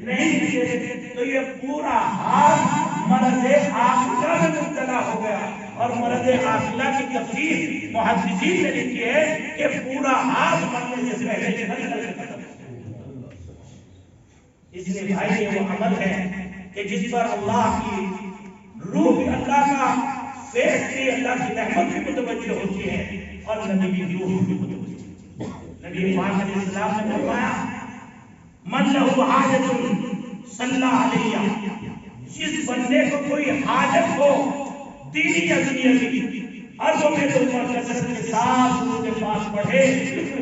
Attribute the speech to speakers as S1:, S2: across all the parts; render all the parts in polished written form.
S1: نہیں کیے تو یہ پورا ہاتھ مرض عاقلہ میں مبتلا ہو گیا. اور مرض عاقلہ کی تفسیر محدثین نے لکھی ہے کہ پورا ہاتھ مرنے سے پہلے ختم. اس لیے بھائی یہ وہ عمل ہے کہ جس پر اللہ کی روح اللہ کا فیض بھی اللہ کی رحمت بھی متوجہ ہوتی ہے اور نبی کی روح بھی متوجہ. نبی پاک علیہ السلام نے فرمایا من لہو حاجت صلی علیہ، جس بندے کو کوئی حاجت ہو دینی یا دنیاوی عرضوں میں تو کثرت کے ساتھ درود پاک پڑھے.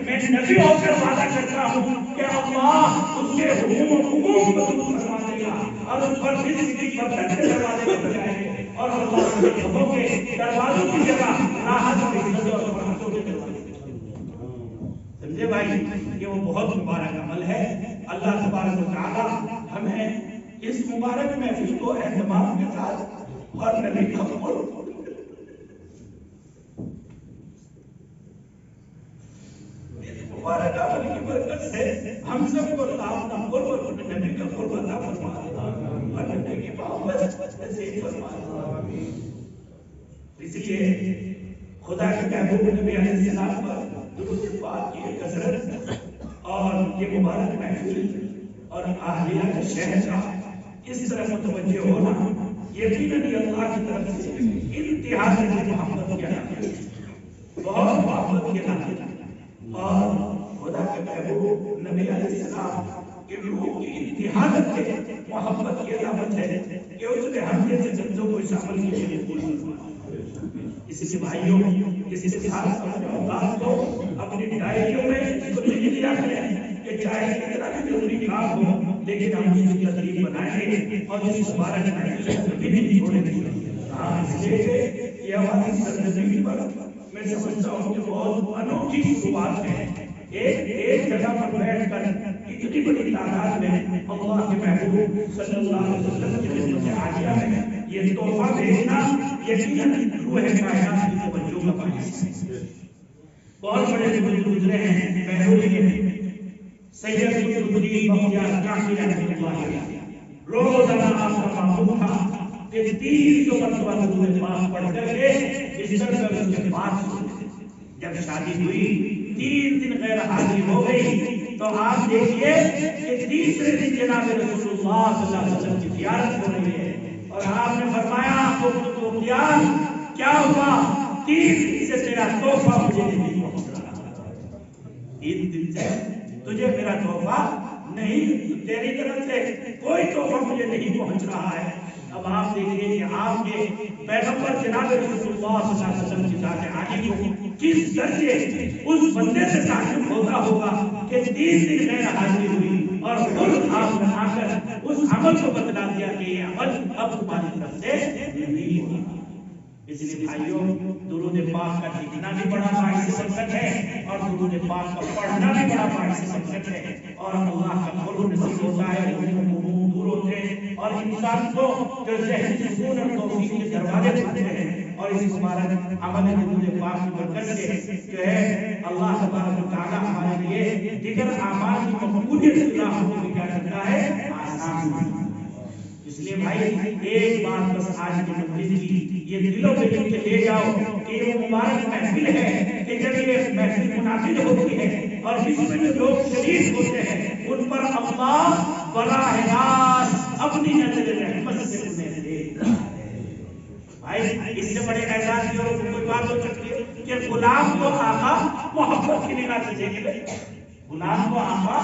S1: میں نبی ہو کر وعدہ کرتا ہوں کہ اللہ اس کے حقوق کو دور فرما دے گا اور اس پر رزق کی برکت کے دروازے کو بجائے گے اور اللہ کے حقوق کے دروازوں کی جگہ راحت اور عزت اور برکتوں کے دروازے. سمجھے بھائی یہ وہ بہت مبارک عمل ہے. اللہ تبارک و تعالی ہمیں اس مبارک محفل کو اہتمام کے ساتھ اور نبی کا مبارک عمل کی برکت سے ہم سب کو اللہ اپنا قرب اور نبی کا قرب عطا فرما اور نبی کی محبت نصیب فرما. اس لیے خدا کے محبوب نبی علیہ السلام پر درود پاک کی کثرت اور یہ مبارک محفل اور اہلیہ کے شہر کا اس طرح متوجہ ہونا یقیناً اللہ کی طرف سے انتہا سے محبت کیا ہے، بہت محبت کیا ہے. اور خدا کے محبوب نبی علیہ السلام کے روح کی انتہا سے محبت کی علامت ہے کہ اس نے ہم جیسے بندوں کو اس عمل کے لیے قبول فرمایا. اس لیے بھائیوں اس اتحاد اپنے اوقات کو اپنی ڈائریوں میں اس کو نہیں لیا کریں کہ چاہے کتنا بھی ضروری کام ہو لیکن ہم اس کی ترتیب بنائیں گے اور اس مبارک محفل کو کبھی نہیں چھوڑیں گے. ہاں اس لیے کہ یہ ہماری سرزمین پر میں سمجھتا ہوں کہ بہت انوکھی شروعات ہے. ایک جگہ پر بیٹھ کر اتنی بڑی تعداد میں اللہ کے محبوب صلی اللہ علیہ وسلم کی خدمت میں حاضر ہے. یہ تحفہ بھیجنا یقیناً روح کائنات کی توجہ کا باعث ہے. بہت بڑے بزرگ گزرے ہیں بہلولی میں سید قطب بختیار کاشی رحمۃ اللہ علیہ روزانہ آپ کا معمول تھا کہ 300 مرتبہ درود پاک پڑھ کر کے بستر پر اس کے بعد جب شادی ہوئی 3 دن غیر حاضری ہو گئی تو آپ دیکھیے کہ تیسرے دن جناب رسول اللہ صلی اللہ علیہ وسلم کی زیارت ہو رہی ہے اور آپ نے فرمایا بختیار کیا ہوا 3 دن سے تیرا تحفہ مجھے نہیں پہنچ رہا. 3 دن سے تجھے میرا تحفہ نہیں، تیری طرف سے کوئی تحفہ مجھے نہیں پہنچ رہا ہے. اب آپ دیکھیے کہ آپ کے پیغمبر جناب رسول اللہ صلی اللہ علیہ وسلم کی ذات عالی کو کس درجے اس بندے سے تعلق ہوتا ہوگا کہ 3 دن غیر حاضری ہوئی اور خود آپ نے آ کر اس عمل کو بتلا دیا کہ یہ عمل اب تمہاری طرف سے نہیں ہوگا. اس لیے بھائیوں درود پاک کا لکھنا بھی بڑا باعث برکت ہے اور درود پاک کا پڑھنا بھی بڑا باعث برکت ہے اور اللہ کا قرب نصیب ہوتا ہے، غموم دور ہوتے ہیں اور انسان کو جو ذہن سکون اور توفیق کے دروازے کھلتے ہیں. اور اس مبارک عمل درود پاک کی برکت سے جو ہے اللہ تبارک و تعالی ہمارے لیے دیگر اعمال کی مقبولیت اللہ کو کیا کرتا ہے آسان بناتا ہے. اس لیے بھائی ایک بات بس آج کی مجلس کی یہ دلوں پہ لکھ کے لے جاؤ کہ یہ مبارک محفل ہے کہ جب یہ محفل منعقد ہوتی ہے اور اس میں جو لوگ شریک ہوتے ہیں ان پر اللہ براہ راست اپنی نظر رحمت سے انہیں دیکھتا ہے. بھائی اس سے بڑے اعزاز کی اور کوئی بات ہو سکتی ہے کہ غلام کو آقا محبت کی نگاہ سے دیکھ لے. غلام کو آقا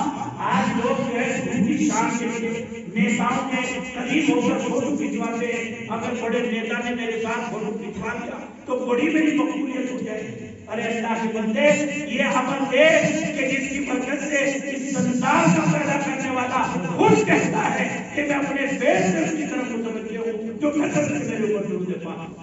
S1: آج لوگ جو ہے جھوٹی شان کے لیے نیتاؤں کے قریب ہو کر فوٹو کھنچواتے ہیں. اگر بڑے نیتا نے میرے ساتھ فوٹو کھنچوا دیا تو بڑی میری مقبولیت ہو جائے. ارے اللہ کے بندے یہ عمل دے کہ جس کی برکت سے اس سنسار کا پیدا کرنے والا خود کہتا ہے کہ میں اپنے فیض سے اس کی طرف متوجہ ہوں جو کثرت سے میرے اوپر درود پاک.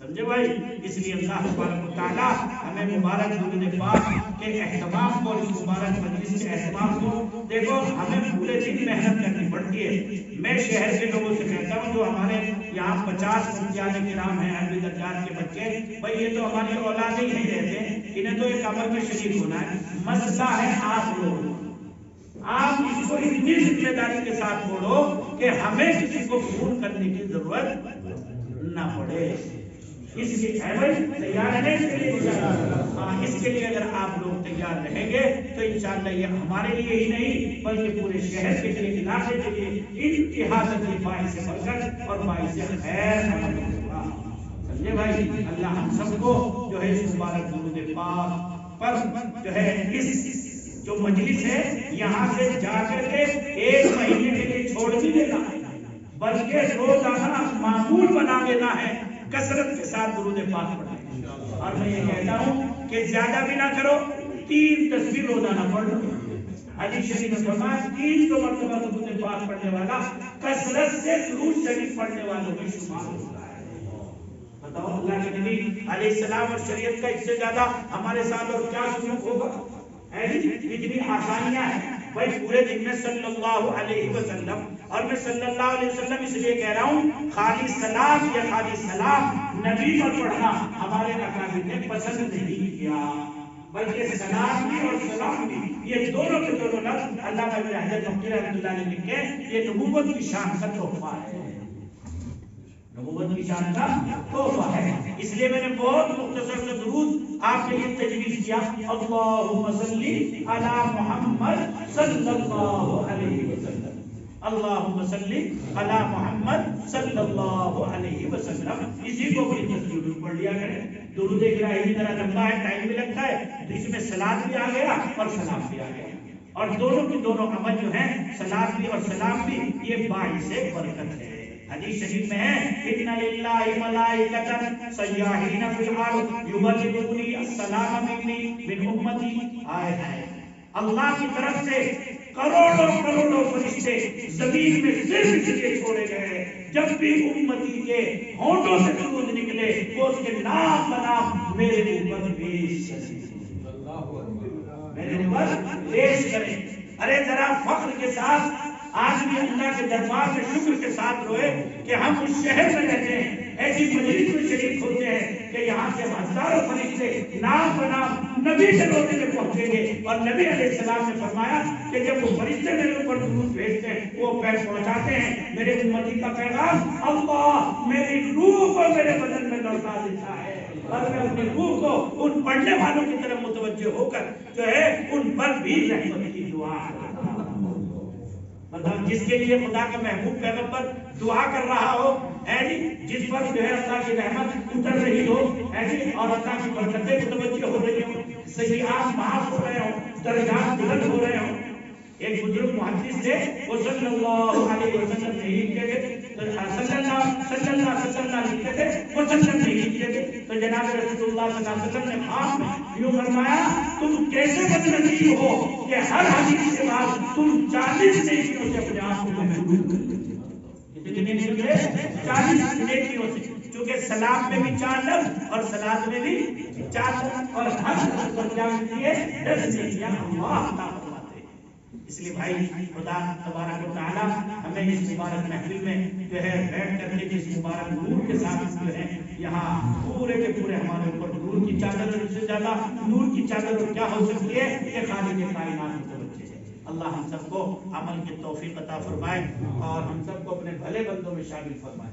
S1: سمجھے بھائی اس لیے اللہ تبارک و تعالی ہمیں مبارک درود پاک کے اہتمام کو اس مبارک مجلس کے اہتمام کو دیکھو ہمیں پورے دن محنت کرنی پڑتی ہے. میں شہر کے لوگوں سے کہتا ہوں جو ہمارے یہاں 50 امتیاز کرام ہیں عربی درجات کے بچے بھائی یہ تو ہماری اولاد ہی نہیں رہتے انہیں تو ایک عمل میں شریک ہونا ہے. مسئلہ ہے آپ لوگ آپ اس کو اتنی ذمہ داری کے ساتھ چھوڑو کہ ہمیں کسی کو فون کرنے کی ضرورت نہ پڑے. اس لیے تیار رہنے کے لیے اس کے لیے اگر آپ لوگ تیار رہیں گے تو انشاءاللہ یہ ہمارے لیے ہی نہیں بلکہ پورے شہر کے لیے علاقے کے لیے انتہائی باعث برکت اور باعث خیر ہوگا. سمجھے بھائی؟ اللہ ہم سب کو جو ہے اس مبارک درود پاک پر جو ہے اس جو مجلس ہے یہاں سے جا کر کے 1 مہینے کے لیے چھوڑ بھی دینا بلکہ روزانہ معمول بنا دینا ہے کثرت کے ساتھ درود پاک پڑھیں. اور میں یہ کہتا ہوں کہ زیادہ بھی نہ کرو 3 تسبیح روزانہ پڑھ لو. حدیث شریف میں فرمایا 300 مرتبہ درود پاک پڑھنے والا کثرت سے درود شریف پڑھنے والوں میں شمار ہوتا ہے. بتاؤ اللہ کے نبی علیہ السلام اور شریعت کا اس سے زیادہ ہمارے ساتھ اور کیا سلوک ہوگا؟ اتنی آسانیاں ہیں بھائی پورے دن میں صلی اللہ علیہ وسلم. اور میں صلی اللہ علیہ وسلم اس لیے کہہ رہا ہوں خالی سلام یا خالی سلام نبی پر پڑھنا ہمارے اکابر نے پسند نہیں کیا بلکہ سلام بھی اور سلام بھی یہ دونوں کے دونوں لفظ علامہ ابن حجر مکی رحمۃ اللہ علیہ لکھے یہ نبوت کی شان کا تحفہ ہے. نبوت کی شان کا تحفہ ہے. اس لیے میں نے بہت مختصر سے درود آپ کے لیے تجویز کیا. اللہم صلی علی محمد صلی اللہ علیہ وسلم. اللہم صلی علی محمد صلی اللہ علیہ وسلم. اسی کو اپنی تصویر میں پڑھ لیا کریں. درود الہی ذرا لمبا ہے ٹائم بھی لگتا ہے تو اس میں صلاۃ بھی آ گیا اور سلام بھی آ گیا اور دونوں کے دونوں عمل جو ہیں صلاۃ بھی اور سلام بھی یہ باعث برکت ہے. حدیث شریف میں ہے ان للہ ملائکۃ سیاحین فی الارض یبلغونی السلام منی من امتی. اللہ کی طرف سے کروڑوں فرشتے زمین میں صرف اس لیے چھوڑے گئے جب بھی امتی کے ہونٹوں سے درود نکلے وہ اس کے نام بنام میرے اوپر پیش کریں. ارے ذرا فخر کے ساتھ آدمی اللہ کے دربار میں شکر کے ساتھ روئے کہ ہم اس شہر میں رہتے ہیں ایسی مجلس میں شریک ہوتے ہیں کہ یہاں سے ہزاروں فرشتے نام بنام نبی کے روزے میں پہنچیں گے. اور نبی علیہ السلام نے فرمایا کہ جب وہ فرشتے میرے اوپر درود بھیجتے ہیں وہ پیر پہنچاتے ہیں میرے امتی کا پیغام اللہ میری روح کو میرے بدن میں لوٹا دیتا ہے اور میں اپنی روح کو ان پڑھنے والوں کی طرف متوجہ ہو کر جو ہے ان پر بھی رحمت کی دعا کرتا ہوں. مطلب جس کے لیے خدا کا محبوب پیغمبر دعا کر رہا ہو جس پر جو ہے اللہ کی رحمت اتر رہی ہو اور اللہ کی برکتیں متوجہ ہو رہی ہوں سیئات معاف ہو رہے ہوں درجات بلند ہو رہے ہوں. ایک بزرگ محدث تھے وہ صلی اللہ علیہ وسلم نہیں لکھتے تھے صلی اللہ لکھتے تھے وہ وسلم نہیں لکھتے تھے تو جناب رسول اللہ صلی اللہ علیہ وسلم نے خاص میں یوں فرمایا تم کیسے بدنصیب ہو کہ ہر حدیث کے بعد تم 40 نیکیوں سے اپنے آپ کو محروم کتنے نکلے 40 نیکیوں سے چونکہ سلام میں بھی 4 لفظ اور صلات میں بھی 4 لفظ اور ہر لفظ پر کیا ملتی ہے 10 نیکیاں اللہ تعالیٰ. اس لیے بھائی خدا تبارک و تعالیٰ ہمیں اس مبارک محفل میں جو ہے بیٹھ کر کے اس مبارک نور کے ساتھ جو ہے یہاں پورے کے پورے ہمارے اوپر نور کی چادر اور اس سے زیادہ نور کی چادر کیا ہو سکتی ہے یہ خالق کائنات کے بچے ہیں. اللہ ہم سب کو عمل کی توفیق عطا فرمائے اور ہم سب کو اپنے بھلے بندوں میں شامل فرمائے.